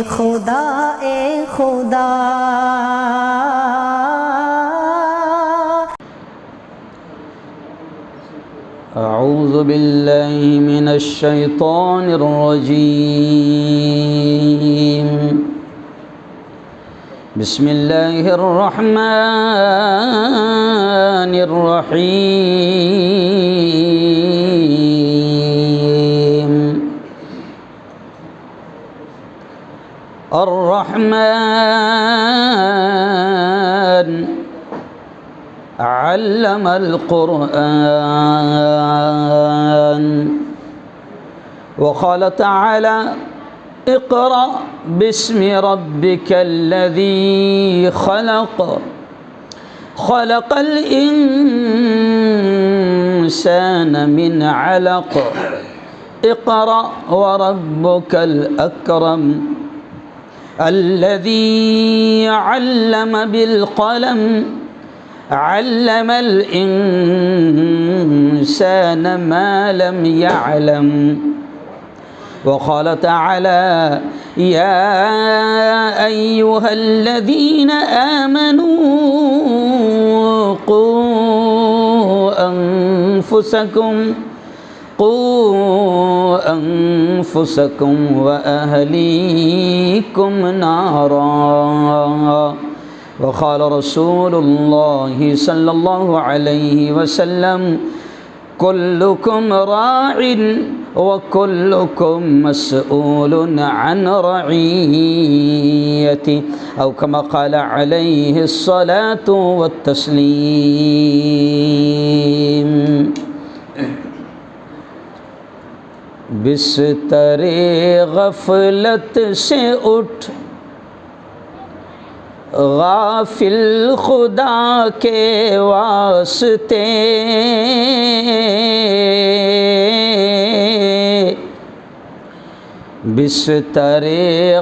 خدا اے خدا اعوذ باللہ من الشیطان الرجیم بسم اللہ الرحمن الرحیم الرحمن علم القرآن وقال تعالى اقرأ باسم ربك الذي خلق خلق الإنسان من علق اقرأ وربك الأكرم الذي علم بالقلم علم الإنسان ما لم يعلم وقال تعالى يا أيها الذين آمنوا قوا أنفسكم وأهليكم نارا وقال رسول الله صلى الله عليه وسلم كلكم راع وكلكم مسؤول عن رعيته أو كما قال عليه الصلاة والتسليم بستر غفلت سے اٹھ غافل خدا کے واسطے بستر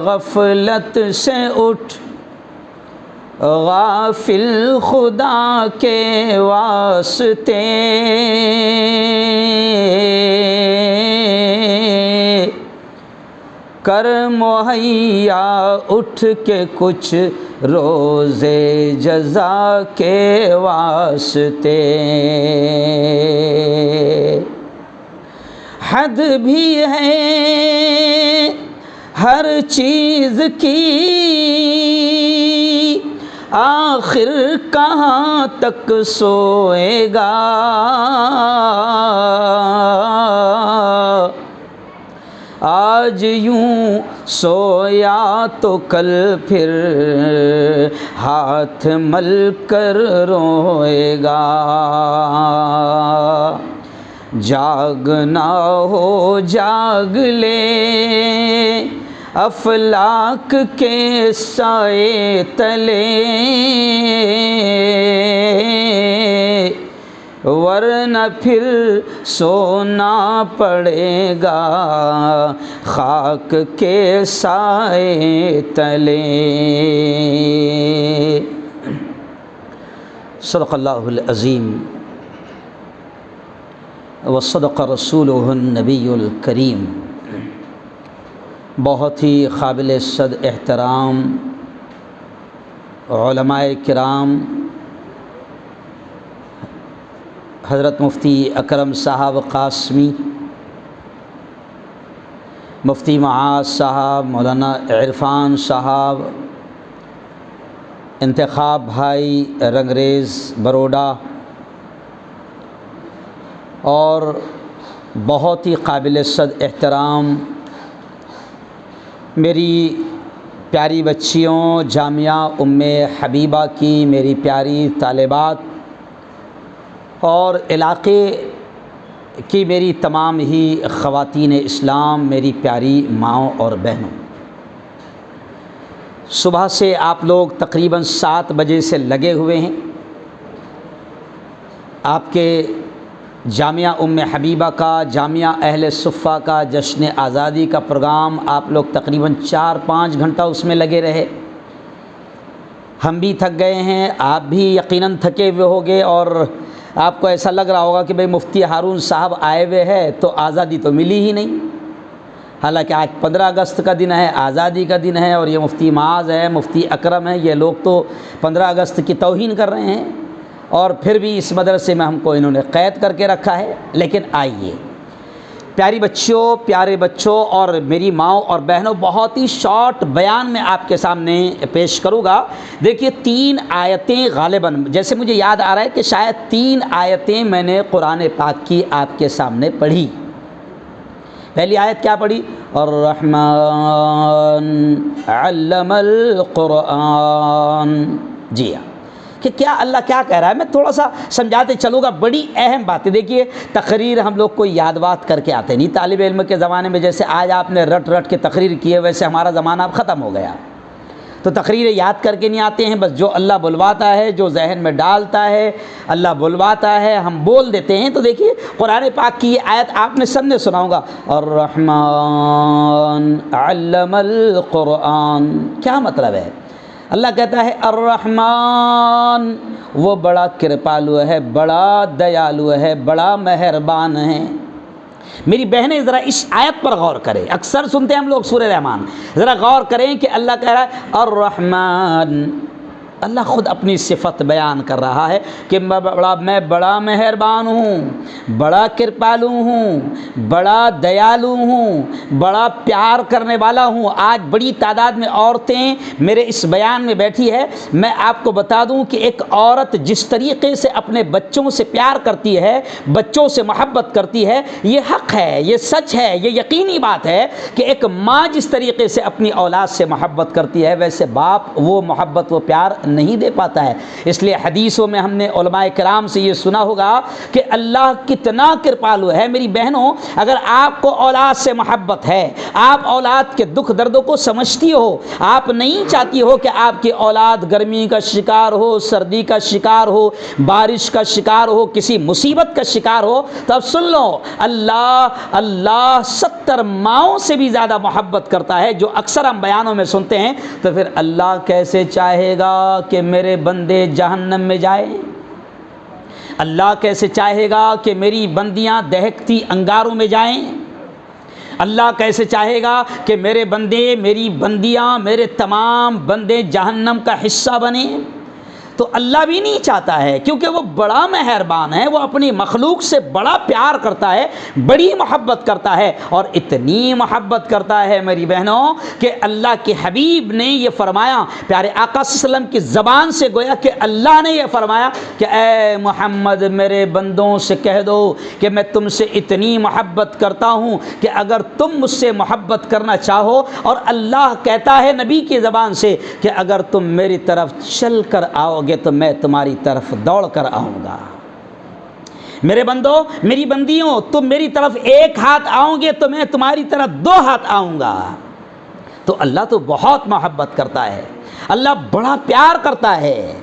غفلت سے اٹھ غافل خدا کے واسطے کر مہیا اٹھ کے کچھ روزے جزا کے واسطے حد بھی ہے ہر چیز کی آخر کہاں تک سوئے گا آج یوں سویا تو کل پھر ہاتھ مل کر روئے گا جاگنا ہو جاگ لے افلاک کے سائے تلے ورنہ پھر سونا پڑے گا خاک کے سائے تلے صدق اللہ العظیم وصدق رسولہ النبی الکریم بہت ہی قابل صد احترام علماء کرام حضرت مفتی اکرم صاحب قاسمی، مفتی معاذ صاحب، مولانا عرفان صاحب، انتخاب بھائی رنگریز بروڈا، اور بہت ہی قابل صد احترام میری پیاری بچیوں، جامعہ ام حبیبہ کی میری پیاری طالبات، اور علاقے کی میری تمام ہی خواتین اسلام، میری پیاری ماؤں اور بہنوں، صبح سے آپ لوگ تقریباً 7 بجے سے لگے ہوئے ہیں۔ آپ کے جامعہ ام حبیبہ کا، جامعہ اہل صفہ کا جشن آزادی کا پروگرام آپ لوگ تقریباً 4-5 گھنٹہ اس میں لگے رہے۔ ہم بھی تھک گئے ہیں، آپ بھی یقیناً تھکے ہوئے ہوگے، اور آپ کو ایسا لگ رہا ہوگا کہ بھئی مفتی ہارون صاحب آئے ہوئے ہیں تو آزادی تو ملی ہی نہیں۔ حالانکہ آج 15 اگست کا دن ہے، آزادی کا دن ہے، اور یہ مفتی معاذ ہے، مفتی اکرم ہے، یہ لوگ تو 15 اگست کی توہین کر رہے ہیں، اور پھر بھی اس مدرسے میں ہم کو انہوں نے قید کر کے رکھا ہے۔ لیکن آئیے پیاری بچوں، پیارے بچوں اور میری ماؤں اور بہنوں، بہت ہی شارٹ بیان میں آپ کے سامنے پیش کروں گا۔ دیکھیے 3 آیتیں غالباً، جیسے مجھے یاد آ رہا ہے کہ شاید 3 آیتیں میں نے قرآن پاک کی آپ کے سامنے پڑھی۔ پہلی آیت کیا پڑھی؟ الرحمن علم القرآن۔ جی ہاں، کہ کیا اللہ کیا کہہ رہا ہے، میں تھوڑا سا سمجھاتے چلوں گا، بڑی اہم بات ہے۔ دیکھیے تقریر ہم لوگ کو یاد بات کر کے آتے نہیں، طالب علم کے زمانے میں جیسے آج آپ نے رٹ رٹ کے تقریر کی ہے، ویسے ہمارا زمانہ اب ختم ہو گیا، تو تقریریں یاد کر کے نہیں آتے ہیں، بس جو اللہ بلواتا ہے، جو ذہن میں ڈالتا ہے اللہ بلواتا ہے، ہم بول دیتے ہیں۔ تو دیکھیے قرآن پاک کی یہ آیت آپ نے سب نے سناؤں گا، الرحمن علم القرآن، کیا مطلب ہے؟ اللہ کہتا ہے الرحمن، وہ بڑا کرپالو ہے، بڑا دیالو ہے، بڑا مہربان ہے۔ میری بہنیں ذرا اس آیت پر غور کریں، اکثر سنتے ہیں ہم لوگ سورہ رحمان، ذرا غور کریں کہ اللہ کہہ رہا ہے الرحمن، اللہ خود اپنی صفت بیان کر رہا ہے کہ میں بڑا مہربان ہوں، بڑا کرپالو ہوں، بڑا دیالو ہوں، بڑا پیار کرنے والا ہوں۔ آج بڑی تعداد میں عورتیں میرے اس بیان میں بیٹھی ہے۔ میں آپ کو بتا دوں کہ ایک عورت جس طریقے سے اپنے بچوں سے پیار کرتی ہے، بچوں سے محبت کرتی ہے، یہ حق ہے، یہ سچ ہے، یہ یقینی بات ہے کہ ایک ماں جس طریقے سے اپنی اولاد سے محبت کرتی ہے، ویسے باپ وہ محبت وہ پیار نہیں دے پاتا ہے۔ اس لیے حدیثوں میں ہم نے علماء کرام سے یہ سنا ہوگا کہ اللہ کتنا کرپالو ہے۔ میری بہنوں، اگر آپ کو اولاد سے محبت ہے، آپ اولاد کے دکھ دردوں کو سمجھتی ہو، آپ نہیں چاہتی ہو کہ آپ کی اولاد گرمی کا شکار ہو، سردی کا شکار ہو، بارش کا شکار ہو، کسی مصیبت کا شکار ہو، تو اب سن لو، اللہ 70 ماؤں سے بھی زیادہ محبت کرتا ہے، جو اکثر ہم بیانوں میں سنتے ہیں۔ تو پھر اللہ کیسے چاہے گا کہ میرے بندے جہنم میں جائیں؟ اللہ کیسے چاہے گا کہ میری بندیاں دہکتی انگاروں میں جائیں؟ اللہ کیسے چاہے گا کہ میرے بندے، میری بندیاں، میرے تمام بندے جہنم کا حصہ بنیں؟ تو اللہ بھی نہیں چاہتا ہے، کیونکہ وہ بڑا مہربان ہے، وہ اپنی مخلوق سے بڑا پیار کرتا ہے، بڑی محبت کرتا ہے، اور اتنی محبت کرتا ہے میری بہنوں کہ اللہ کے حبیب نے یہ فرمایا، پیارے آقا صلی اللہ علیہ وسلم کی زبان سے گویا کہ اللہ نے یہ فرمایا کہ اے محمد میرے بندوں سے کہہ دو کہ میں تم سے اتنی محبت کرتا ہوں کہ اگر تم مجھ سے محبت کرنا چاہو، اور اللہ کہتا ہے نبی کی زبان سے کہ اگر تم میری طرف چل کر آؤ گے تو میں تمہاری طرف دوڑ کر آؤں گا۔ میرے بندوں، میری بندیوں، تم میری طرف ایک ہاتھ آؤ گے تو میں تمہاری طرف 2 ہاتھ آؤں گا۔ تو اللہ تو بہت محبت کرتا ہے، اللہ بڑا پیار کرتا ہے،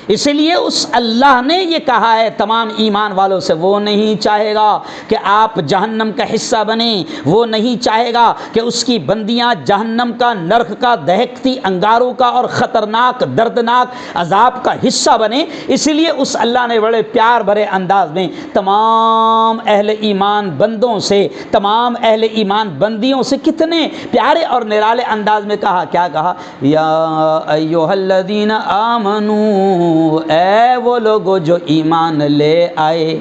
اسی لیے اس اللہ نے یہ کہا ہے تمام ایمان والوں سے، وہ نہیں چاہے گا کہ آپ جہنم کا حصہ بنیں، وہ نہیں چاہے گا کہ اس کی بندیاں جہنم کا، نرک کا، دہکتی انگاروں کا اور خطرناک دردناک عذاب کا حصہ بنیں۔ اسی لیے اس اللہ نے بڑے پیار بھرے انداز میں تمام اہل ایمان بندوں سے، تمام اہل ایمان بندیوں سے کتنے پیارے اور نرالے انداز میں کہا، کیا کہا؟ یا ایھا الذین آمنوا، اے وہ لوگو جو ایمان لے آئے،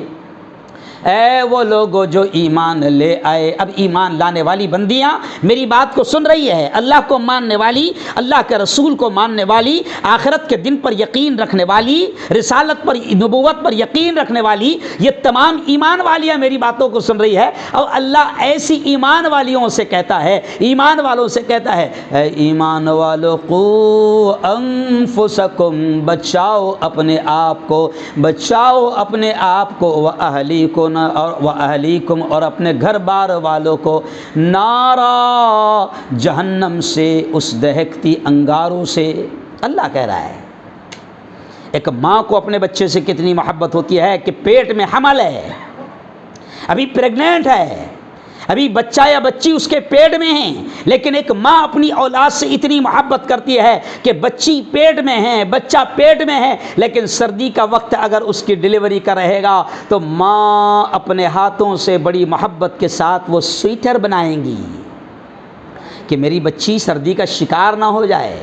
اے وہ لوگو جو ایمان لے آئے۔ اب ایمان لانے والی بندیاں میری بات کو سن رہی ہے، اللہ کو ماننے والی، اللہ کے رسول کو ماننے والی، آخرت کے دن پر یقین رکھنے والی، رسالت پر، نبوت پر یقین رکھنے والی، یہ تمام ایمان والیاں میری باتوں کو سن رہی ہے۔ اور اللہ ایسی ایمان والیوں سے کہتا ہے، ایمان والوں سے کہتا ہے، اے ایمان والو قو انفسکم، بچاؤ اپنے آپ کو، بچاؤ اپنے آپ کو، وَأَهْلِيكُمْ اور وَأَهْلِيكُمْ اور اپنے گھر بار والوں کو، نارا جہنم سے، اس دہکتی انگاروں سے۔ اللہ کہہ رہا ہے، ایک ماں کو اپنے بچے سے کتنی محبت ہوتی ہے کہ پیٹ میں حمل ہے، ابھی پریگننٹ ہے، ابھی بچہ یا بچی اس کے پیٹ میں ہیں، لیکن ایک ماں اپنی اولاد سے اتنی محبت کرتی ہے کہ بچی پیٹ میں ہے، بچہ پیٹ میں ہے، لیکن سردی کا وقت اگر اس کی ڈیلیوری کا رہے گا تو ماں اپنے ہاتھوں سے بڑی محبت کے ساتھ وہ سویٹر بنائیں گی، کہ میری بچی سردی کا شکار نہ ہو جائے۔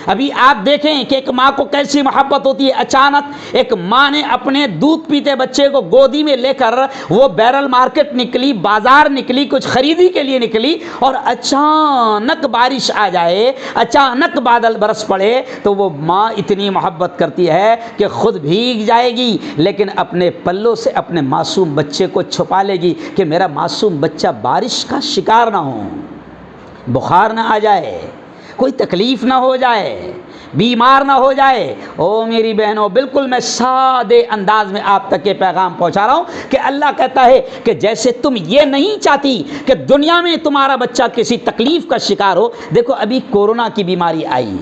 ابھی آپ دیکھیں کہ ایک ماں کو کیسی محبت ہوتی ہے۔ اچانک ایک ماں نے اپنے دودھ پیتے بچے کو گودی میں لے کر وہ بیرل مارکیٹ نکلی، بازار نکلی، کچھ خریدی کے لیے نکلی، اور اچانک بارش آ جائے، اچانک بادل برس پڑے، تو وہ ماں اتنی محبت کرتی ہے کہ خود بھیگ جائے گی لیکن اپنے پلوں سے اپنے معصوم بچے کو چھپا لے گی کہ میرا معصوم بچہ بارش کا شکار نہ ہو، بخار نہ آ جائے، کوئی تکلیف نہ ہو جائے، بیمار نہ ہو جائے۔ او میری بہنوں، بالکل میں سادے انداز میں آپ تک یہ پیغام پہنچا رہا ہوں کہ اللہ کہتا ہے کہ جیسے تم یہ نہیں چاہتی کہ دنیا میں تمہارا بچہ کسی تکلیف کا شکار ہو۔ دیکھو ابھی کورونا کی بیماری آئی،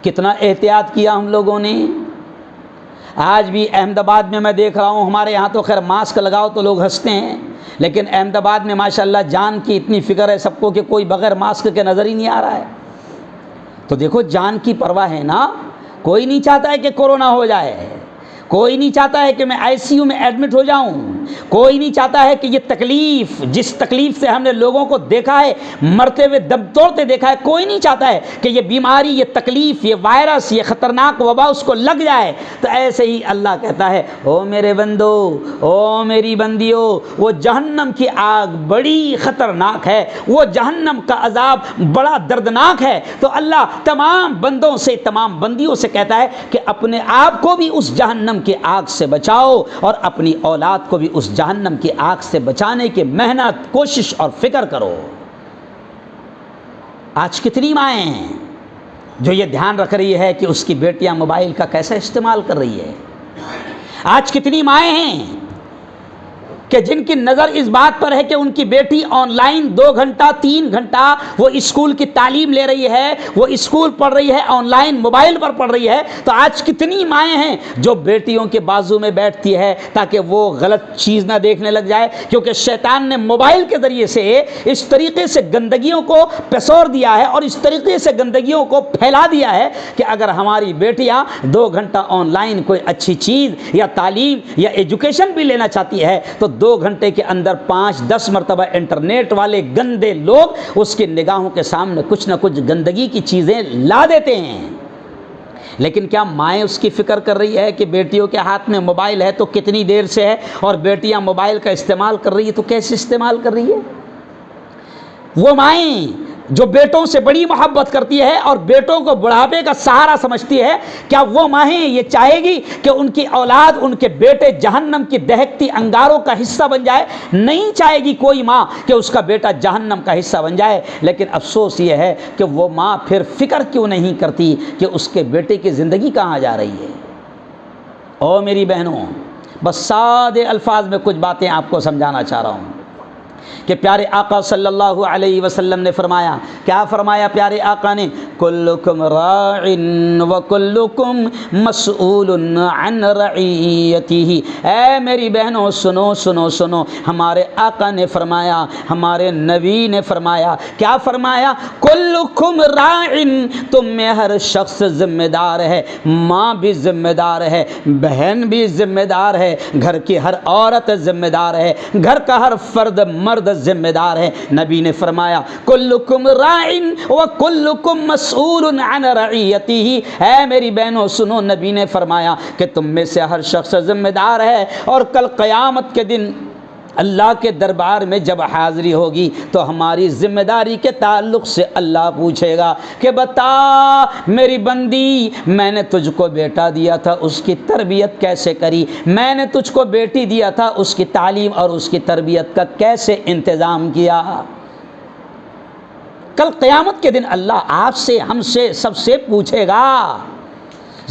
کتنا احتیاط کیا ہم لوگوں نے۔ آج بھی احمد آباد میں میں دیکھ رہا ہوں، ہمارے یہاں تو خیر ماسک لگاؤ تو لوگ ہنستے ہیں، لیکن احمد آباد میں ماشاءاللہ جان کی اتنی فکر ہے سب کو کہ کوئی بغیر ماسک کے نظر ہی نہیں آ رہا ہے۔ تو دیکھو جان کی پرواہ ہے نا، کوئی نہیں چاہتا ہے کہ کورونا ہو جائے، کوئی نہیں چاہتا ہے کہ میں آئی سی یو میں ایڈمٹ ہو جاؤں، کوئی نہیں چاہتا ہے کہ یہ تکلیف، جس تکلیف سے ہم نے لوگوں کو دیکھا ہے مرتے ہوئے دم توڑتے دیکھا ہے، کوئی نہیں چاہتا ہے کہ یہ بیماری، یہ تکلیف، یہ وائرس، یہ خطرناک وبا اس کو لگ جائے۔ تو ایسے ہی اللہ کہتا ہے او میرے بندو، او میری بندیوں، وہ جہنم کی آگ بڑی خطرناک ہے، وہ جہنم کا عذاب بڑا دردناک ہے۔ تو اللہ تمام بندوں سے، تمام بندیوں سے کہتا ہے کہ اپنے آپ کو بھی اس جہنم کی آگ سے بچاؤ اور اپنی اولاد کو بھی اس جہنم کی آگ سے بچانے کی محنت، کوشش اور فکر کرو۔ آج کتنی مائیں ہیں جو یہ دھیان رکھ رہی ہے کہ اس کی بیٹیاں موبائل کا کیسا استعمال کر رہی ہے؟ آج کتنی مائیں ہیں کہ جن کی نظر اس بات پر ہے کہ ان کی بیٹی آن لائن 2 گھنٹہ 3 گھنٹہ وہ اسکول کی تعلیم لے رہی ہے، وہ اسکول پڑھ رہی ہے، آن لائن موبائل پر پڑھ رہی ہے۔ تو آج کتنی مائیں ہیں جو بیٹیوں کے بازو میں بیٹھتی ہے تاکہ وہ غلط چیز نہ دیکھنے لگ جائے، کیونکہ شیطان نے موبائل کے ذریعے سے اس طریقے سے گندگیوں کو پسور دیا ہے اور اس طریقے سے گندگیوں کو پھیلا دیا ہے کہ اگر ہماری بیٹیاں 2 گھنٹہ آن لائن کوئی اچھی چیز یا تعلیم یا ایجوکیشن بھی لینا چاہتی ہے تو 2 گھنٹے کے اندر 5-10 مرتبہ انٹرنیٹ والے گندے لوگ اس کی نگاہوں کے سامنے کچھ نہ کچھ گندگی کی چیزیں لا دیتے ہیں۔ لیکن کیا مائیں اس کی فکر کر رہی ہے کہ بیٹیوں کے ہاتھ میں موبائل ہے تو کتنی دیر سے ہے، اور بیٹیاں موبائل کا استعمال کر رہی ہے تو کیسے استعمال کر رہی ہے؟ وہ مائیں جو بیٹوں سے بڑی محبت کرتی ہے اور بیٹوں کو بڑھاپے کا سہارا سمجھتی ہے، کیا وہ مائیں یہ چاہے گی کہ ان کی اولاد، ان کے بیٹے جہنم کی دہکتی انگاروں کا حصہ بن جائے؟ نہیں چاہے گی کوئی ماں کہ اس کا بیٹا جہنم کا حصہ بن جائے۔ لیکن افسوس یہ ہے کہ وہ ماں پھر فکر کیوں نہیں کرتی کہ اس کے بیٹے کی زندگی کہاں جا رہی ہے۔ او میری بہنوں، بس سادے الفاظ میں کچھ باتیں آپ کو سمجھانا چاہ رہا ہوں کہ پیارے آقا صلی اللہ علیہ وسلم نے فرمایا، کیا فرمایا پیارے آقا نے؟ کلکم راع وکلکم مسئول عن رعیتہ۔ اے میری بہنوں سنو سنو سنو، ہمارے آقا نے فرمایا، ہمارے نبی نے فرمایا، کیا فرمایا؟ کلکم راع، تم میں ہر شخص ذمہ دار ہے، ماں بھی ذمہ دار ہے، بہن بھی ذمہ دار ہے، گھر کی ہر عورت ذمہ دار ہے، گھر کا ہر فرد مرد ذمہ دار ہے۔ نبی نے فرمایا کلکم راع وکلکم مسئول عن رعیتہ۔ اے میری بہنوں سنو، نبی نے فرمایا کہ تم میں سے ہر شخص ذمہ دار ہے، اور کل قیامت کے دن اللہ کے دربار میں جب حاضری ہوگی تو ہماری ذمہ داری کے تعلق سے اللہ پوچھے گا کہ بتا میری بندی، میں نے تجھ کو بیٹا دیا تھا، اس کی تربیت کیسے کری؟ میں نے تجھ کو بیٹی دیا تھا، اس کی تعلیم اور اس کی تربیت کا کیسے انتظام کیا؟ کل قیامت کے دن اللہ آپ سے، ہم سے، سب سے پوچھے گا۔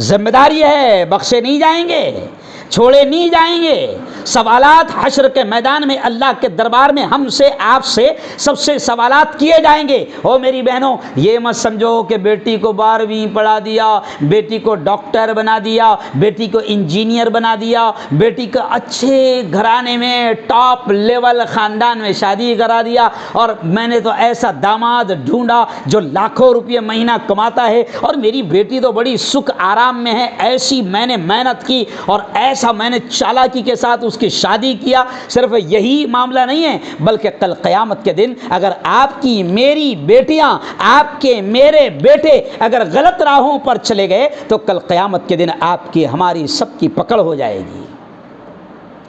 ذمہ داری ہے، بخشے نہیں جائیں گے، چھوڑے نہیں جائیں گے۔ سوالات حشر کے میدان میں اللہ کے دربار میں ہم سے، آپ سے، سب سے سوالات کیے جائیں گے۔ او میری بہنوں، یہ مت سمجھو کہ بیٹی کو 12ویں پڑھا دیا، بیٹی کو ڈاکٹر بنا دیا، بیٹی کو انجینئر بنا دیا، بیٹی کو اچھے گھرانے میں ٹاپ لیول خاندان میں شادی کرا دیا، اور میں نے تو ایسا داماد ڈھونڈا جو لاکھوں روپے مہینہ کماتا ہے، اور میری بیٹی تو بڑی سکھ آرام میں ہے، ایسی میں نے محنت کی اور ایسا ایسا میں نے چالاکی کے ساتھ اس کی شادی کیا. صرف یہی معاملہ نہیں ہے بلکہ کل قیامت کے دن اگر آپ کی میری بیٹیاں, آپ کے میرے بیٹے اگر غلط راہوں پر چلے گئے تو کل قیامت کے دن آپ کی ہماری سب کی پکڑ ہو جائے گی.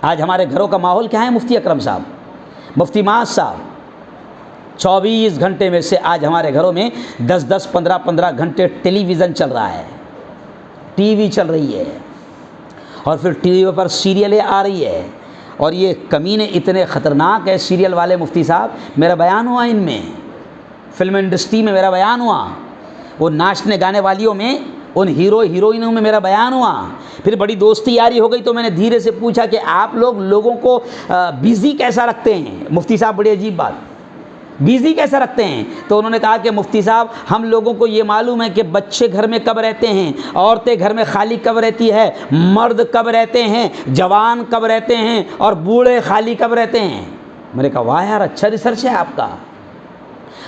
آج ہمارے گھروں کا ماحول کیا ہے؟ مفتی اکرم صاحب, مفتی معاذ صاحب, 24 گھنٹے میں سے آج ہمارے گھروں میں 10 15 گھنٹے ٹیلی ویژن چل رہا ہے, ٹی وی چل رہی ہے, اور پھر ٹی وی پر سیریلیں آ رہی ہے. اور یہ کمینے اتنے خطرناک ہے سیریل والے مفتی صاحب, میرا بیان ہوا ان میں, فلم انڈسٹری میں میرا بیان ہوا, وہ ناچنے گانے والیوں میں, ان ہیرو ہیروئنوں میں میرا بیان ہوا. پھر بڑی دوستی یاری ہو گئی تو میں نے دھیرے سے پوچھا کہ آپ لوگوں کو بیزی کیسا رکھتے ہیں؟ مفتی صاحب بڑی عجیب بات, بیزی کیسے رکھتے ہیں؟ تو انہوں نے کہا کہ مفتی صاحب ہم لوگوں کو یہ معلوم ہے کہ بچے گھر میں کب رہتے ہیں, عورتیں گھر میں خالی کب رہتی ہے, مرد کب رہتے ہیں, جوان کب رہتے ہیں, اور بوڑھے خالی کب رہتے ہیں. میں نے کہا واہ یار, اچھا ریسرچ ہے آپ کا.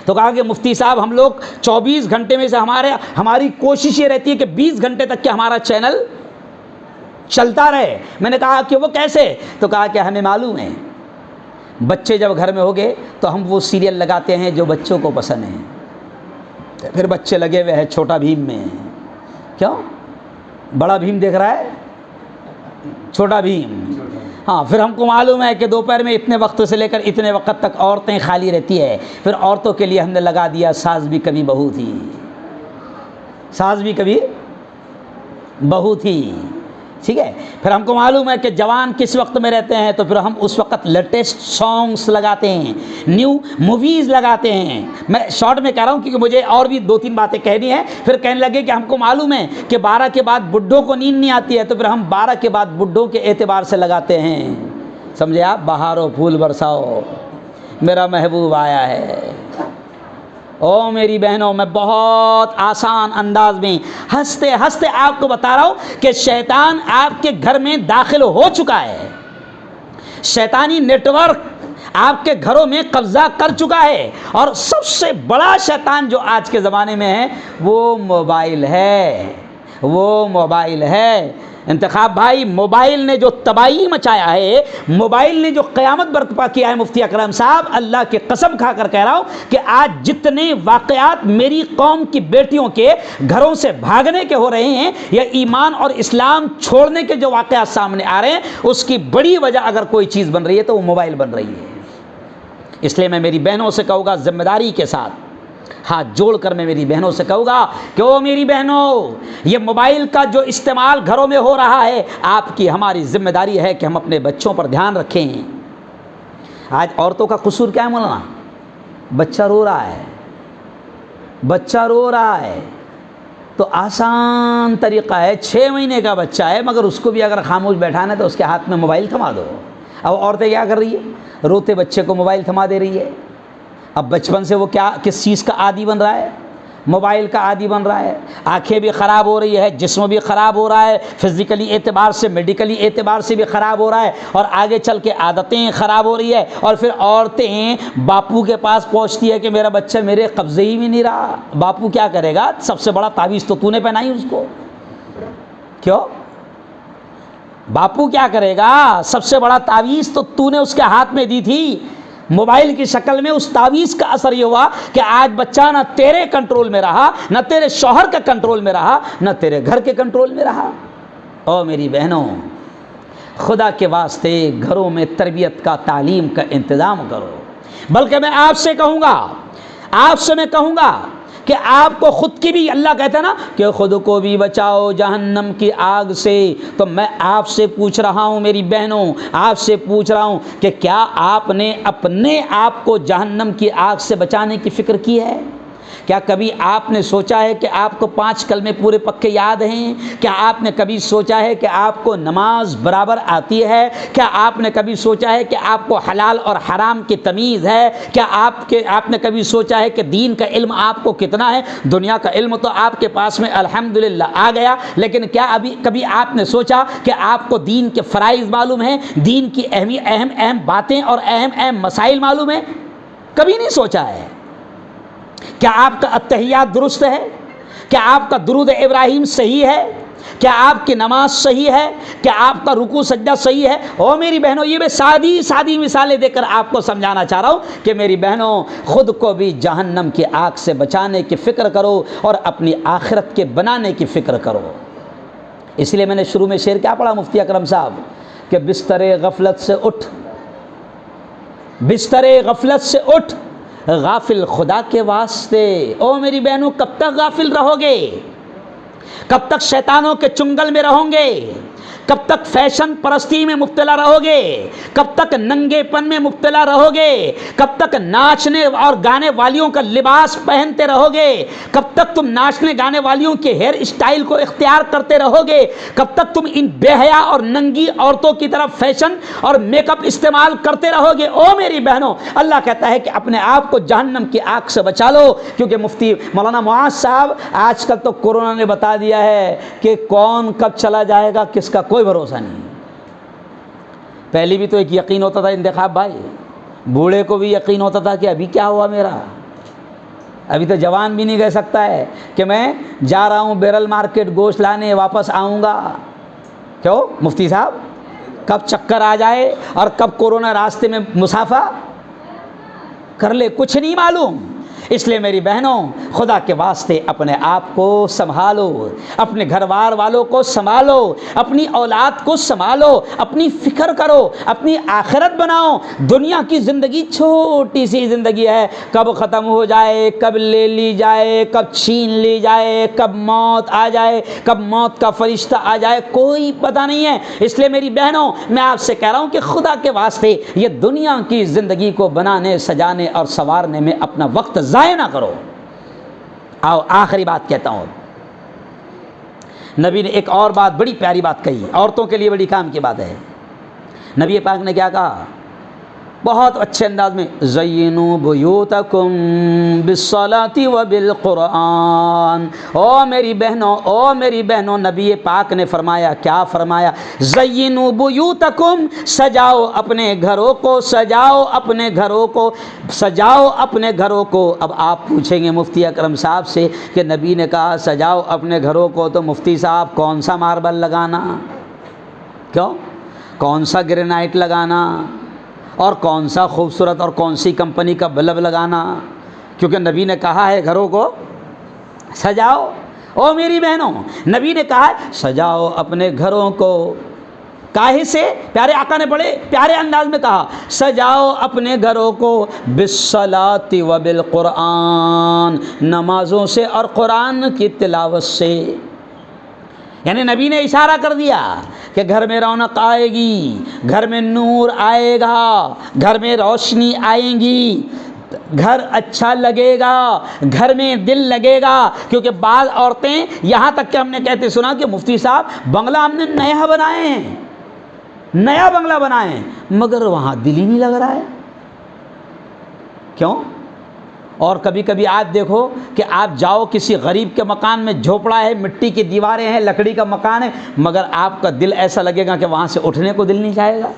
تو کہا کہ مفتی صاحب ہم لوگ 24 گھنٹے میں سے ہماری کوشش یہ رہتی ہے کہ 20 گھنٹے تک کہ ہمارا چینل چلتا رہے. میں نے کہا کہ وہ کیسے؟ تو کہا کہ ہمیں معلوم ہے بچے جب گھر میں ہو گئے تو ہم وہ سیریل لگاتے ہیں جو بچوں کو پسند ہیں. پھر بچے لگے ہوئے ہیں چھوٹا بھیم میں. کیوں؟ بڑا بھیم دیکھ رہا ہے, چھوٹا بھیم. ہاں, پھر ہم کو معلوم ہے کہ دوپہر میں اتنے وقت سے لے کر اتنے وقت تک عورتیں خالی رہتی ہے. پھر عورتوں کے لیے ہم نے لگا دیا ساز بھی کبھی بہو تھی, ساز بھی کبھی بہو تھی. ٹھیک ہے. پھر ہم کو معلوم ہے کہ جوان کس وقت میں رہتے ہیں, تو پھر ہم اس وقت لیٹسٹ سانگس لگاتے ہیں, نیو موویز لگاتے ہیں. میں شارٹ میں کہہ رہا ہوں کیونکہ مجھے اور بھی 2-3 باتیں کہنی ہیں. پھر کہنے لگے کہ ہم کو معلوم ہے کہ 12 کے بعد بڈھوں کو نیند نہیں آتی ہے, تو پھر ہم 12 کے بعد بڈھوں کے اعتبار سے لگاتے ہیں. سمجھے آپ؟ بہارو پھول برساؤ میرا محبوب آیا ہے. او میری بہنوں, میں بہت آسان انداز میں ہنستے ہنستے آپ کو بتا رہا ہوں کہ شیطان آپ کے گھر میں داخل ہو چکا ہے. شیطانی نیٹ ورک آپ کے گھروں میں قبضہ کر چکا ہے, اور سب سے بڑا شیطان جو آج کے زمانے میں ہے وہ موبائل ہے, وہ موبائل ہے. انتخاب بھائی, موبائل نے جو تباہی مچایا ہے, موبائل نے جو قیامت برپا کیا ہے مفتی اکرم صاحب, اللہ کی قسم کھا کر کہہ رہا ہوں کہ آج جتنے واقعات میری قوم کی بیٹیوں کے گھروں سے بھاگنے کے ہو رہے ہیں یا ایمان اور اسلام چھوڑنے کے جو واقعات سامنے آ رہے ہیں, اس کی بڑی وجہ اگر کوئی چیز بن رہی ہے تو وہ موبائل بن رہی ہے. اس لیے میں میری بہنوں سے کہوں گا ذمہ داری کے ساتھ, ہاتھ جوڑ کر میں میری بہنوں سے کہوں گا کہ او میری بہنوں, یہ موبائل کا جو استعمال گھروں میں ہو رہا ہے, آپ کی ہماری ذمہ داری ہے کہ ہم اپنے بچوں پر دھیان رکھیں. آج عورتوں کا قصور کیا ہے مولانا؟ بچہ رو رہا ہے, بچہ رو رہا ہے, تو آسان طریقہ ہے, 6 مہینے کا بچہ ہے مگر اس کو بھی اگر خاموش بیٹھانا ہے تو اس کے ہاتھ میں موبائل تھما دو. اب عورتیں کیا کر رہی ہے؟ روتے بچے کو موبائل تھما دے رہی ہے. اب بچپن سے وہ کس چیز کا عادی بن رہا ہے؟ موبائل کا عادی بن رہا ہے. آنکھیں بھی خراب ہو رہی ہے, جسم بھی خراب ہو رہا ہے, فزیکلی اعتبار سے میڈیکلی اعتبار سے بھی خراب ہو رہا ہے, اور آگے چل کے عادتیں خراب ہو رہی ہے. اور پھر عورتیں باپو کے پاس پہنچتی ہے کہ میرا بچہ میرے قبضے ہی میں نہیں رہا. باپو کیا کرے گا؟ سب سے بڑا تعویذ تو نے پہنائی اس کو. کیوں؟ باپو کیا کرے گا؟ سب سے بڑا تعویذ تو نے اس کے ہاتھ میں دی تھی موبائل کی شکل میں. اس تعویذ کا اثر یہ ہوا کہ آج بچہ نہ تیرے کنٹرول میں رہا, نہ تیرے شوہر کے کنٹرول میں رہا, نہ تیرے گھر کے کنٹرول میں رہا. او میری بہنوں, خدا کے واسطے گھروں میں تربیت کا, تعلیم کا انتظام کرو. بلکہ میں آپ سے کہوں گا کہ آپ کو خود کی بھی, اللہ کہتا ہے نا کہ خود کو بھی بچاؤ جہنم کی آگ سے. تو میں آپ سے پوچھ رہا ہوں میری بہنوں, آپ سے پوچھ رہا ہوں کہ کیا آپ نے اپنے آپ کو جہنم کی آگ سے بچانے کی فکر کی ہے؟ کیا کبھی آپ نے سوچا ہے کہ آپ کو 5 کلمے پورے پکے یاد ہیں؟ کیا آپ نے کبھی سوچا ہے کہ آپ کو نماز برابر آتی ہے؟ کیا آپ نے کبھی سوچا ہے کہ آپ کو حلال اور حرام کی تمیز ہے؟ کیا آپ نے کبھی سوچا ہے کہ دین کا علم آپ کو کتنا ہے؟ دنیا کا علم تو آپ کے پاس میں الحمدللہ آ گیا, لیکن کیا کبھی آپ نے سوچا کہ آپ کو دین کے فرائض معلوم ہیں, دین کی اہم باتیں اور اہم مسائل معلوم ہیں؟ کبھی نہیں سوچا ہے. کیا آپ کا اتحیات درست ہے؟ کیا آپ کا درود ابراہیم صحیح ہے؟ کیا آپ کی نماز صحیح ہے؟ کیا آپ کا رکوع سجدہ صحیح ہے؟ او میری بہنوں، یہ میں سادی مثالیں دے کر آپ کو سمجھانا چاہ رہا ہوں کہ میری بہنوں، خود کو بھی جہنم کی آگ سے بچانے کی فکر کرو اور اپنی آخرت کے بنانے کی فکر کرو۔ اس لیے میں نے شروع میں شعر کیا پڑھا مفتی اکرم صاحب کہ بستر غفلت سے اٹھ، بستر غفلت سے اٹھ غافل خدا کے واسطے۔ او میری بہنوں، کب تک غافل رہو گے؟ کب تک شیطانوں کے چنگل میں رہو گے؟ کب تک فیشن پرستی میں مبتلا رہو گے؟ کب تک ننگے پن میں مبتلا رہو گے؟ کب تک ناچنے اور گانے والیوں کا لباس پہنتے رہو گے؟ کب تک تم ناچنے گانے والیوں کے ہیئر اسٹائل کو اختیار کرتے رہو گے؟ کب تک تم ان بے حیا اور ننگی عورتوں کی طرف فیشن اور میک اپ استعمال کرتے رہو گے؟ او میری بہنوں، اللہ کہتا ہے کہ اپنے آپ کو جہنم کی آگ سے بچا لو، کیونکہ مفتی مولانا معاذ صاحب، آج کل تو کورونا نے بتا دیا ہے کہ کون کب چلا جائے گا کس کا کوئی بھروسہ نہیں۔ پہلی بھی تو ایک یقین ہوتا تھا انتخاب بھائی، بوڑھے کو بھی یقین ہوتا تھا کہ ابھی کیا ہوا میرا، ابھی تو جوان بھی نہیں کہہ سکتا ہے کہ میں جا رہا ہوں بیرل مارکیٹ گوشت لانے، واپس آؤں گا۔ کیوں مفتی صاحب؟ کب چکر آ جائے اور کب کورونا راستے میں مسافہ کر لے، کچھ نہیں معلوم۔ اس لیے میری بہنوں، خدا کے واسطے اپنے آپ کو سنبھالو، اپنے گھر بار والوں کو سنبھالو، اپنی اولاد کو سنبھالو، اپنی فکر کرو، اپنی آخرت بناؤ۔ دنیا کی زندگی چھوٹی سی زندگی ہے، کب ختم ہو جائے، کب لے لی جائے، کب چھین لی جائے، کب موت آ جائے، کب موت کا فرشتہ آ جائے، کوئی پتہ نہیں ہے۔ اس لیے میری بہنوں، میں آپ سے کہہ رہا ہوں کہ خدا کے واسطے یہ دنیا کی زندگی کو بنانے، سجانے اور سنوارنے میں اپنا وقت ضائع نہ کرو۔ آؤ آخری بات کہتا ہوں، نبی نے ایک اور بات، بڑی پیاری بات کہی، عورتوں کے لیے بڑی کام کی بات ہے۔ نبی پاک نے کیا کہا؟ بہت اچھے انداز میں، زینوا بیوتکم بالصلاۃ وبالقرآن۔ او میری بہنوں، نبی پاک نے فرمایا، کیا فرمایا؟ زینوا بیوتکم، سجاؤ اپنے گھروں کو، سجاؤ اپنے گھروں کو، سجاؤ اپنے گھروں کو۔ اب آپ پوچھیں گے مفتی اکرم صاحب سے کہ نبی نے کہا سجاؤ اپنے گھروں کو، تو مفتی صاحب کون سا ماربل لگانا، کیوں کون سا گرینائٹ لگانا، اور کون سا خوبصورت اور کون سی کمپنی کا بلب لگانا؟ کیونکہ نبی نے کہا ہے گھروں کو سجاؤ۔ او میری بہنوں، نبی نے کہا ہے سجاؤ اپنے گھروں کو۔ کاہے سے؟ پیارے آقا نے بڑے پیارے انداز میں کہا، سجاؤ اپنے گھروں کو بالصلاۃ وبالقرآن، نمازوں سے اور قرآن کی تلاوت سے۔ یعنی نبی نے اشارہ کر دیا کہ گھر میں رونق آئے گی، گھر میں نور آئے گا، گھر میں روشنی آئیں گی، گھر اچھا لگے گا، گھر میں دل لگے گا۔ کیونکہ بعض عورتیں یہاں تک کہ ہم نے کہتے سنا کہ مفتی صاحب بنگلہ ہم نے نیا بنائے ہیں، نیا بنگلہ بنائے ہیں، مگر وہاں دل ہی نہیں لگ رہا ہے۔ کیوں؟ اور کبھی کبھی آپ دیکھو کہ آپ جاؤ کسی غریب کے مکان میں، جھوپڑا ہے، مٹی کی دیواریں ہیں، لکڑی کا مکان ہے، مگر آپ کا دل ایسا لگے گا کہ وہاں سے اٹھنے کو دل نہیں چاہے گا۔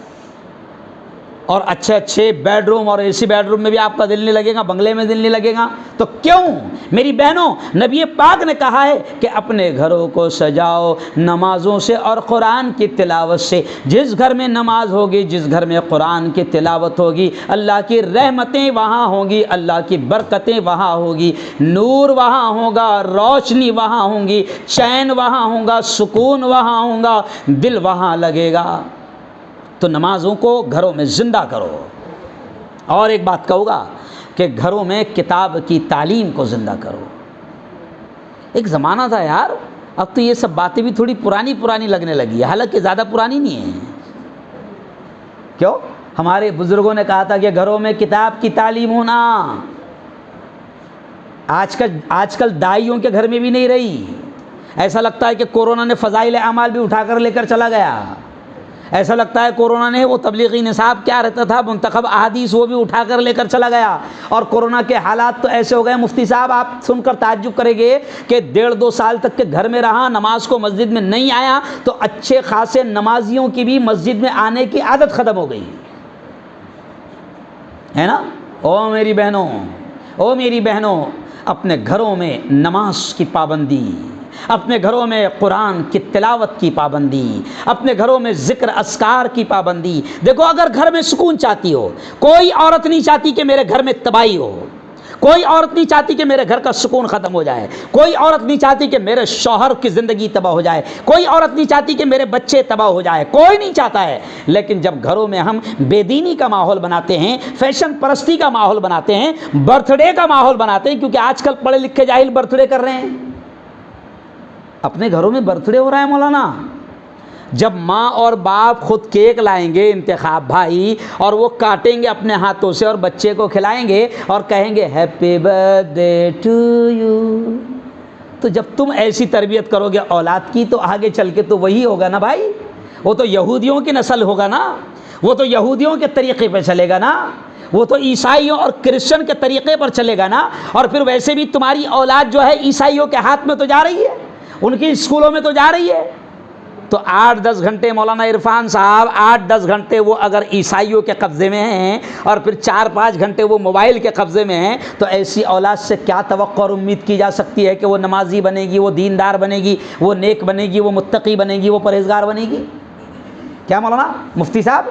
اور اچھے اچھے بیڈ روم اور اے سی بیڈ روم میں بھی آپ کا دل نہیں لگے گا، بنگلے میں دل نہیں لگے گا۔ تو کیوں؟ میری بہنوں، نبی پاک نے کہا ہے کہ اپنے گھروں کو سجاؤ نمازوں سے اور قرآن کی تلاوت سے۔ جس گھر میں نماز ہوگی، جس گھر میں قرآن کی تلاوت ہوگی، اللہ کی رحمتیں وہاں ہوں گی، اللہ کی برکتیں وہاں ہوگی، نور وہاں ہوگا، روشنی وہاں ہوں گی، چین وہاں ہوگا، سکون وہاں ہوگا، دل وہاں لگے گا۔ تو نمازوں کو گھروں میں زندہ کرو۔ اور ایک بات کہوں گا کہ گھروں میں کتاب کی تعلیم کو زندہ کرو۔ ایک زمانہ تھا یار، اب تو یہ سب باتیں بھی تھوڑی پرانی لگنے لگی ہے، حالانکہ زیادہ پرانی نہیں ہے۔ کیوں؟ ہمارے بزرگوں نے کہا تھا کہ گھروں میں کتاب کی تعلیم ہونا۔ آج کل دائیوں کے گھر میں بھی نہیں رہی۔ ایسا لگتا ہے کہ کورونا نے فضائل اعمال بھی اٹھا کر لے کر چلا گیا۔ ایسا لگتا ہے کورونا نے وہ تبلیغی نصاب کیا رہتا تھا، منتخب احادیث، وہ بھی اٹھا کر لے کر چلا گیا۔ اور کورونا کے حالات تو ایسے ہو گئے مفتی صاحب، آپ سن کر تعجب کریں گے کہ 1.5-2 سال تک کے گھر میں رہا، نماز کو مسجد میں نہیں آیا، تو اچھے خاصے نمازیوں کی بھی مسجد میں آنے کی عادت ختم ہو گئی ہے نا۔ او میری بہنوں، اپنے گھروں میں نماز کی پابندی اپنے گھروں میں قرآن کی تلاوت کی پابندی، اپنے گھروں میں ذکر اذکار کی پابندی۔ دیکھو اگر گھر میں سکون چاہتی ہو، کوئی عورت نہیں چاہتی کہ میرے گھر میں تباہی ہو، کوئی عورت نہیں چاہتی کہ میرے گھر کا سکون ختم ہو جائے، کوئی عورت نہیں چاہتی کہ میرے شوہر کی زندگی تباہ ہو جائے، کوئی عورت نہیں چاہتی کہ میرے بچے تباہ ہو جائے، کوئی نہیں چاہتا ہے۔ لیکن جب گھروں میں ہم بے دینی کا ماحول بناتے ہیں، فیشن پرستی کا ماحول بناتے ہیں، برتھ ڈے کا ماحول بناتے ہیں، کیونکہ آج کل پڑھے لکھے جاہل برتھ ڈے کر رہے ہیں، اپنے گھروں میں برتھ ڈے ہو رہا ہے مولانا۔ جب ماں اور باپ خود کیک لائیں گے انتخاب بھائی، اور وہ کاٹیں گے اپنے ہاتھوں سے اور بچے کو کھلائیں گے اور کہیں گے happy birthday to you, تو جب تم ایسی تربیت کرو گے اولاد کی تو آگے چل کے تو وہی ہوگا نا بھائی، وہ تو یہودیوں کی نسل ہوگا نا، وہ تو یہودیوں کے طریقے پہ چلے گا نا، وہ تو عیسائیوں اور کرسچن کے طریقے پر چلے گا نا۔ اور پھر ویسے بھی تمہاری اولاد جو ہے عیسائیوں کے ہاتھ میں تو جا رہی ہے، ان کی اسکولوں میں تو جا رہی ہے، تو 8-10 گھنٹے مولانا عرفان صاحب 8-10 گھنٹے وہ اگر عیسائیوں کے قبضے میں ہیں اور پھر 4-5 گھنٹے وہ موبائل کے قبضے میں ہیں، تو ایسی اولاد سے کیا توقع اور امید کی جا سکتی ہے کہ وہ نمازی بنے گی، وہ دیندار بنے گی، وہ نیک بنے گی، وہ متقی بنے گی، وہ پرہیزگار بنے گی؟ کیا مولانا مفتی صاحب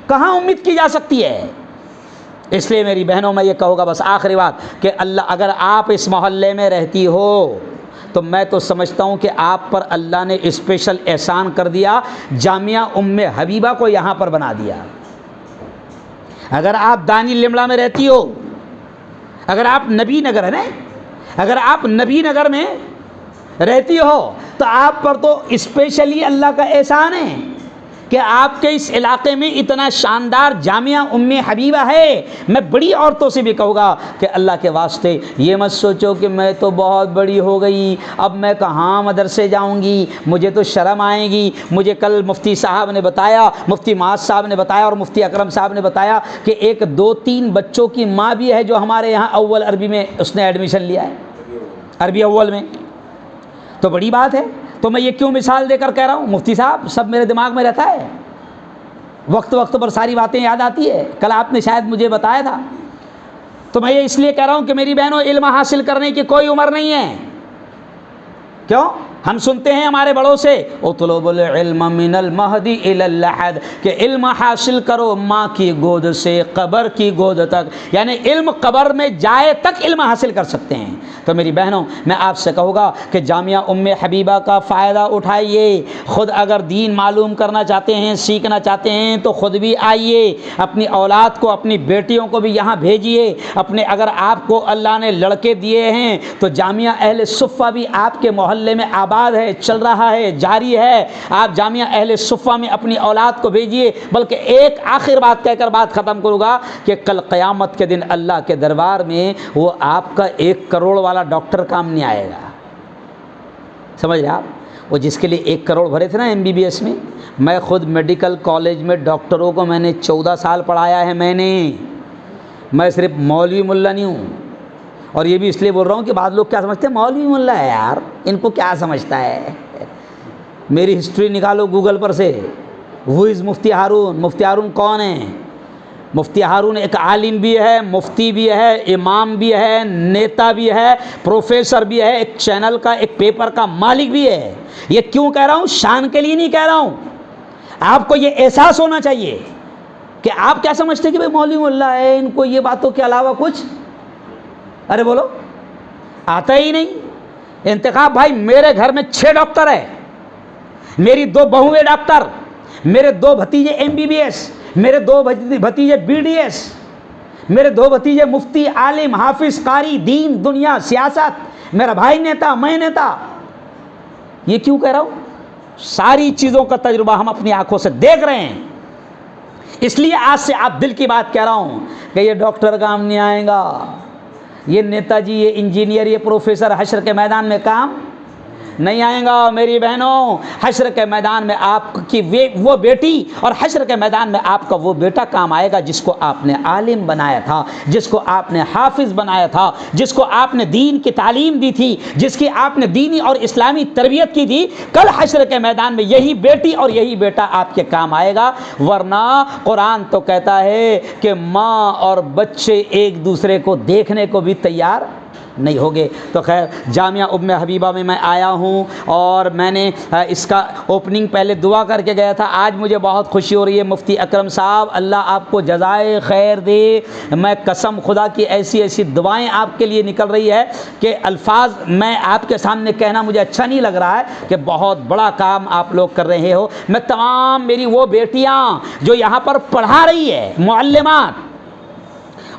کہاں امید کی جا سکتی ہے؟ اس لیے میری بہنوں میں یہ کہوں گا بس آخری بات کہ اللہ اگر آپ اس محلے میں رہتی ہو تو میں تو سمجھتا ہوں کہ آپ پر اللہ نے اسپیشل احسان کر دیا، جامعہ ام حبیبہ کو یہاں پر بنا دیا۔ اگر آپ دانی لمڑا میں رہتی ہو، اگر آپ نبی نگر ہے نا، اگر آپ نبی نگر میں رہتی ہو تو آپ پر تو اسپیشلی اللہ کا احسان ہے کہ آپ کے اس علاقے میں اتنا شاندار جامعہ ام حبیبہ ہے۔ میں بڑی عورتوں سے بھی کہوں گا کہ اللہ کے واسطے یہ مت سوچو کہ میں تو بہت بڑی ہو گئی، اب میں کہاں مدرسے جاؤں گی، مجھے تو شرم آئے گی۔ مجھے کل مفتی صاحب نے بتایا، مفتی معاذ صاحب نے بتایا اور مفتی اکرم صاحب نے بتایا کہ ایک 2-3 بچوں کی ماں بھی ہے جو ہمارے یہاں اول عربی میں اس نے ایڈمیشن لیا ہے، عربی اول میں، تو بڑی بات ہے۔ تو میں یہ کیوں مثال دے کر کہہ رہا ہوں مفتی صاحب، سب میرے دماغ میں رہتا ہے، وقت وقت پر ساری باتیں یاد آتی ہے، کل آپ نے شاید مجھے بتایا تھا۔ تو میں یہ اس لیے کہہ رہا ہوں کہ میری بہنوں علم حاصل کرنے کی کوئی عمر نہیں ہے۔ کیوں؟ ہم سنتے ہیں ہمارے بڑوں سے اطلب العلم من المہد الی اللحد، کہ علم حاصل کرو ماں کی گود سے قبر کی گود تک، یعنی علم قبر میں جائے تک علم حاصل کر سکتے ہیں۔ تو میری بہنوں میں آپ سے کہوں گا کہ جامعہ ام حبیبہ کا فائدہ اٹھائیے، خود اگر دین معلوم کرنا چاہتے ہیں، سیکھنا چاہتے ہیں تو خود بھی آئیے، اپنی اولاد کو، اپنی بیٹیوں کو بھی یہاں بھیجیے، اپنے اگر آپ کو اللہ نے لڑکے دیے ہیں تو جامعہ اہل صفہ بھی آپ کے محلے میں آباد ہے، چل رہا ہے، جاری ہے، آپ جامعہ اہل صفہ میں اپنی اولاد کو بھیجیے۔ بلکہ ایک آخر بات کہہ کر بات ختم کروں گا کہ کل قیامت کے دن اللہ کے دربار میں وہ آپ کا 1 کروڑ والا ڈاکٹر کام نہیں آئے گا، سمجھ رہے آپ؟ وہ جس کے لیے 1 کروڑ بھرے تھے نا MBBS میں خود میڈیکل کالج میں ڈاکٹروں کو میں نے 14 سال پڑھایا ہے، میں صرف مولوی ملا نہیں ہوں۔ اور یہ بھی اس لیے بول رہا ہوں کہ بعض لوگ کیا سمجھتے ہیں مولوی ملا ہے یار، ان کو کیا سمجھتا ہے۔ میری ہسٹری نکالو گوگل پر سے، ہو از مفتی ہارون، مفتی ہارون کون ہے؟ مفتی ہارون ایک عالم بھی ہے، مفتی بھی ہے، امام بھی ہے، نیتا بھی ہے، پروفیسر بھی ہے، ایک چینل کا، ایک پیپر کا مالک بھی ہے۔ یہ کیوں کہہ رہا ہوں؟ شان کے لیے نہیں کہہ رہا ہوں، آپ کو یہ احساس ہونا چاہیے کہ آپ کیا سمجھتے ہیں کہ بھائی مولوی ملا ہے، ان کو یہ باتوں کے علاوہ کچھ، ارے بولو، آتا ہی نہیں۔ انتخاب بھائی میرے گھر میں 6 ڈاکٹر ہے، میری 2 بہویں ڈاکٹر، میرے 2 بھتیجے MBBS، میرے 2 بھتیجے BDS، میرے 2 بھتیجے مفتی، عالم، حافظ، قاری، دین، دنیا، سیاست، میرا بھائی نیتا، میں نیتا۔ یہ کیوں کہہ رہا ہوں؟ ساری چیزوں کا تجربہ ہم اپنی آنکھوں سے دیکھ رہے ہیں، اس لیے آج سے آپ دل کی بات کہہ رہا ہوں کہ یہ ڈاکٹر کام نہیں آئے گا، یہ نیتا جی، یہ انجینئر، یہ پروفیسر حشر کے میدان میں کام نہیں آئیں گا۔ میری بہنوں، حشر کے میدان میں آپ کی وہ بیٹی اور حشر کے میدان میں آپ کا وہ بیٹا کام آئے گا جس کو آپ نے عالم بنایا تھا، جس کو آپ نے حافظ بنایا تھا، جس کو آپ نے دین کی تعلیم دی تھی، جس کی آپ نے دینی اور اسلامی تربیت کی تھی۔ کل حشر کے میدان میں یہی بیٹی اور یہی بیٹا آپ کے کام آئے گا، ورنہ قرآن تو کہتا ہے کہ ماں اور بچے ایک دوسرے کو دیکھنے کو بھی تیار نہیں ہوگے۔ تو خیر جامعہ ام حبیبہ میں آیا ہوں اور میں نے اس کا اوپننگ پہلے دعا کر کے گیا تھا۔ آج مجھے بہت خوشی ہو رہی ہے مفتی اکرم صاحب، اللہ آپ کو جزائے خیر دے۔ میں قسم خدا کی ایسی ایسی دعائیں آپ کے لیے نکل رہی ہے کہ الفاظ میں آپ کے سامنے کہنا مجھے اچھا نہیں لگ رہا ہے کہ بہت بڑا کام آپ لوگ کر رہے ہو۔ میں تمام میری وہ بیٹیاں جو یہاں پر پڑھا رہی ہے، معلمات،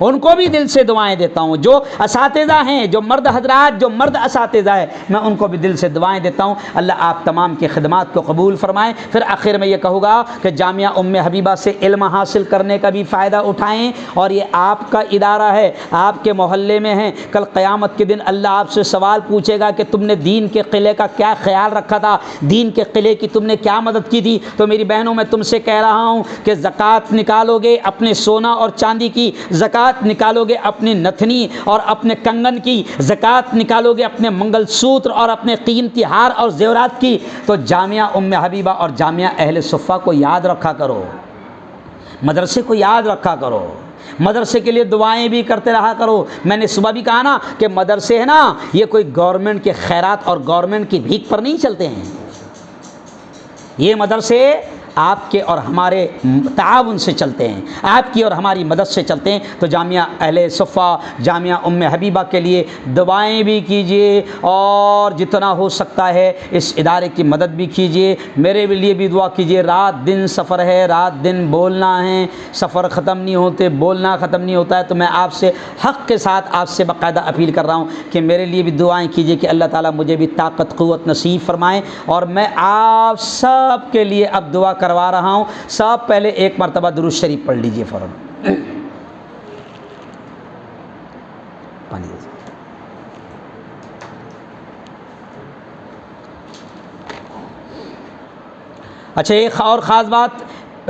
ان کو بھی دل سے دعائیں دیتا ہوں۔ جو اساتذہ ہیں، جو مرد حضرات، جو مرد اساتذہ ہیں، میں ان کو بھی دل سے دعائیں دیتا ہوں۔ اللہ آپ تمام کی خدمات کو قبول فرمائیں۔ پھر آخر میں یہ کہوں گا کہ جامعہ ام حبیبہ سے علم حاصل کرنے کا بھی فائدہ اٹھائیں، اور یہ آپ کا ادارہ ہے، آپ کے محلے میں ہیں۔ کل قیامت کے دن اللہ آپ سے سوال پوچھے گا کہ تم نے دین کے قلعے کا کیا خیال رکھا تھا، دین کے قلعے کی تم نے کیا مدد کی تھی۔ تو میری بہنوں میں تم سے کہہ رہا ہوں کہ زکوٰۃ نکالو گے اپنے سونا اور چاندی کی، زکوٰۃ نکالو گے اپنی نتھنی اور اپنے کنگن کی، زکوٰۃ نکالو گے اپنے منگل سوتر اور اپنے قیمتی ہار اور زیورات کی، تو جامعہ ام حبیبہ اور جامعہ اہل صفہ کو یاد رکھا کرو، مدرسے کو یاد رکھا کرو، مدرسے کے لیے دعائیں بھی کرتے رہا کرو۔ میں نے صبح بھی کہا نا کہ مدرسے ہے نا، یہ کوئی گورنمنٹ کے خیرات اور گورنمنٹ کی بھیک پر نہیں چلتے ہیں، یہ مدرسے آپ کے اور ہمارے تعاون سے چلتے ہیں، آپ کی اور ہماری مدد سے چلتے ہیں۔ تو جامعہ اہل صفہ، جامعہ ام حبیبہ کے لیے دعائیں بھی کیجیے، اور جتنا ہو سکتا ہے اس ادارے کی مدد بھی کیجیے۔ میرے لیے بھی دعا کیجیے، رات دن سفر ہے، رات دن بولنا ہے، سفر ختم نہیں ہوتے، بولنا ختم نہیں ہوتا ہے۔ تو میں آپ سے حق کے ساتھ آپ سے باقاعدہ اپیل کر رہا ہوں کہ میرے لیے بھی دعائیں کیجیے کہ اللہ تعالیٰ مجھے بھی طاقت قوت نصیب فرمائے۔ اور میں آپ سب کے لیے اب دعا کروا رہا ہوں۔ سب پہلے ایک مرتبہ درود شریف پڑھ لیجئے فوراً۔ پانی دے۔ اچھا ایک اور خاص بات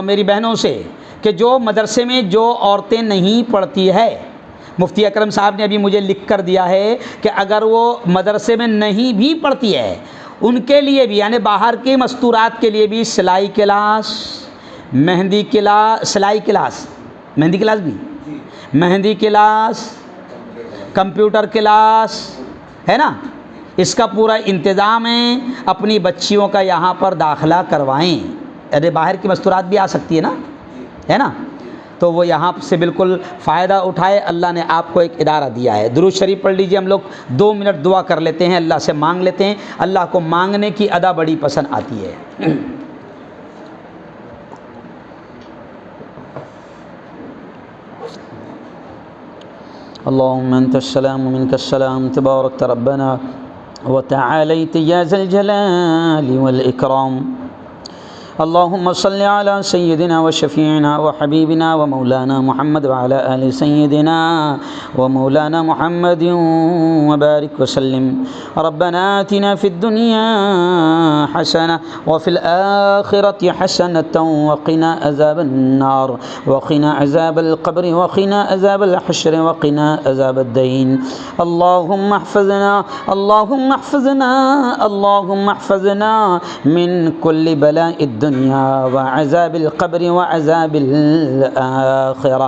میری بہنوں سے کہ جو مدرسے میں جو عورتیں نہیں پڑھتی ہے، مفتی اکرم صاحب نے ابھی مجھے لکھ کر دیا ہے کہ اگر وہ مدرسے میں نہیں بھی پڑھتی ہے، ان کے لیے بھی، یعنی باہر کے مستورات کے لیے بھی سلائی کلاس، مہندی کلاس، سلائی کلاس، مہندی کلاس بھی، مہندی کلاس، کمپیوٹر کلاس ہے نا، اس کا پورا انتظام ہے۔ اپنی بچیوں کا یہاں پر داخلہ کروائیں، ارے باہر کی مستورات بھی آ سکتی ہے نا، ہے نا، تو وہ یہاں سے بالکل فائدہ اٹھائے۔ اللہ نے آپ کو ایک ادارہ دیا ہے۔ درود شریف پڑھ لیجئے، ہم لوگ 2 منٹ دعا کر لیتے ہیں، اللہ سے مانگ لیتے ہیں۔ اللہ کو مانگنے کی ادا بڑی پسند آتی ہے۔ اللہم انت السلام ومنک السلام تبارکت ربنا وتعالیت یا ذا الجلال والاکرام۔ اللهم صل على سيدنا وشفيعنا وحبيبنا ومولانا محمد وعلى آل سيدنا ومولانا محمد وبارك وسلم۔ ربنا آتنا في الدنيا حسنة وفي الآخرة حسنة وقنا عذاب النار وقنا عذاب القبر وقنا عذاب الحشر وقنا عذاب الدين۔ اللهم احفظنا اللهم احفظنا اللهم احفظنا من كل بلاء الدنيا وعذاب القبر وعذاب الآخرة۔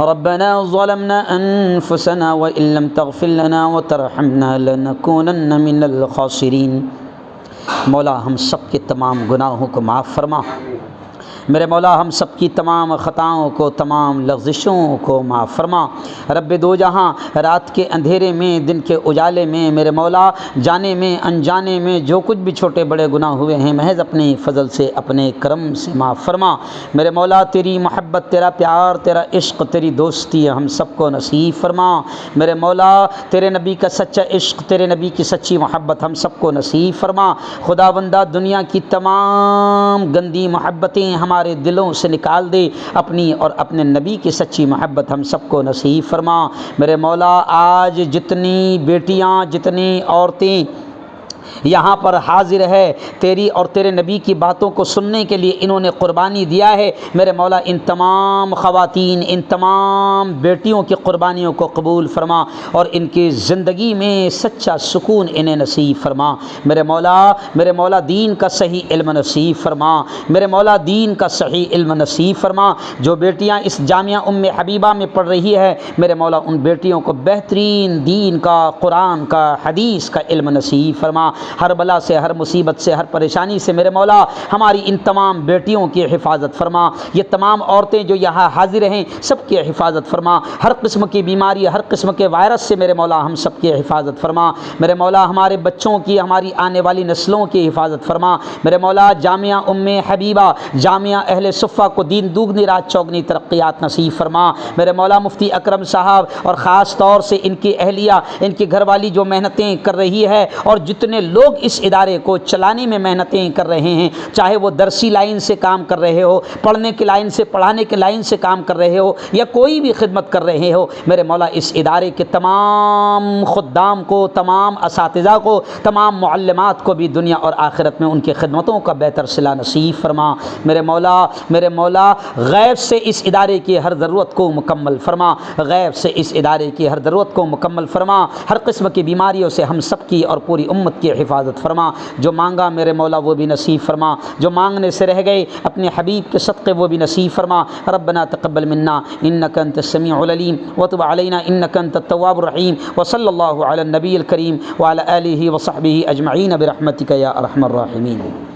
ربنا ظلمنا أنفسنا وإن لم تغفر لنا وترحمنا لنكونن من الخاسرين۔ مولا ہم سب کے تمام گناہوں کو معاف فرما، میرے مولا ہم سب کی تمام خطاؤں کو، تمام لغزشوں کو معاف فرما۔ رب دو جہاں، رات کے اندھیرے میں، دن کے اجالے میں، میرے مولا جانے میں انجانے میں جو کچھ بھی چھوٹے بڑے گناہ ہوئے ہیں، محض اپنے فضل سے، اپنے کرم سے معاف فرما۔ میرے مولا تیری محبت، تیرا پیار، تیرا عشق، تیری دوستی ہم سب کو نصیب فرما۔ میرے مولا تیرے نبی کا سچا عشق، تیرے نبی کی سچی محبت ہم سب کو نصیب فرما۔ خدا بندہ دنیا کی تمام گندی محبتیں ہمارے دلوں سے نکال دے، اپنی اور اپنے نبی کی سچی محبت ہم سب کو نصیب فرما۔ میرے مولا آج جتنی بیٹیاں، جتنی عورتیں یہاں پر حاضر ہے، تیری اور تیرے نبی کی باتوں کو سننے کے لیے انہوں نے قربانی دیا ہے۔ میرے مولا ان تمام خواتین، ان تمام بیٹیوں کی قربانیوں کو قبول فرما اور ان کی زندگی میں سچا سکون انہیں نصیب فرما۔ میرے مولا دین کا صحیح علم نصیب فرما، میرے مولا دین کا صحیح علم نصیب فرما۔ جو بیٹیاں اس جامعہ ام حبیبہ میں پڑھ رہی ہے، میرے مولا ان بیٹیوں کو بہترین دین کا، قرآن کا، حدیث کا علم نصیب فرما۔ ہر بلا سے، ہر مصیبت سے، ہر پریشانی سے میرے مولا ہماری ان تمام بیٹیوں کی حفاظت فرما۔ یہ تمام عورتیں جو یہاں حاضر ہیں سب کی حفاظت فرما۔ ہر قسم کی بیماری، ہر قسم کے وائرس سے میرے مولا ہم سب کی حفاظت فرما۔ میرے مولا ہمارے بچوں کی، ہماری آنے والی نسلوں کی حفاظت فرما۔ میرے مولا جامعہ ام حبیبہ، جامعہ اہل صفہ کو دین دوگنی رات چوگنی ترقیات نصیب فرما۔ میرے مولا مفتی اکرم صاحب اور خاص طور سے ان کی اہلیہ، ان کی گھر والی جو محنتیں کر رہی ہے اور جتنے لوگ اس ادارے کو چلانے میں محنتیں کر رہے ہیں، چاہے وہ درسی لائن سے کام کر رہے ہو، پڑھنے کی لائن سے، پڑھانے کی لائن سے کام کر رہے ہو یا کوئی بھی خدمت کر رہے ہو، میرے مولا اس ادارے کے تمام خدام کو، تمام اساتذہ کو، تمام معلمات کو بھی دنیا اور آخرت میں ان کی خدمتوں کا بہتر صلہ نصیب فرما۔ میرے مولا غیب سے اس ادارے کی ہر ضرورت کو مکمل فرما، غیب سے اس ادارے کی ہر ضرورت کو مکمل فرما۔ ہر قسم کی بیماریوں سے ہم سب کی اور پوری امت کی حفاظت فرما۔ جو مانگا میرے مولا وہ بھی نصیب فرما، جو مانگنے سے رہ گئے اپنے حبیب کے صدقے وہ بھی نصیب فرما۔ ربنا تقبل منا انک انت السمیع العلیم وتب علینا انک انت التواب الرحیم وصلی اللہ علی النبی الکریم وعلی آلہ وصحبہ اجمعین برحمتک یا ارحم الراحمین۔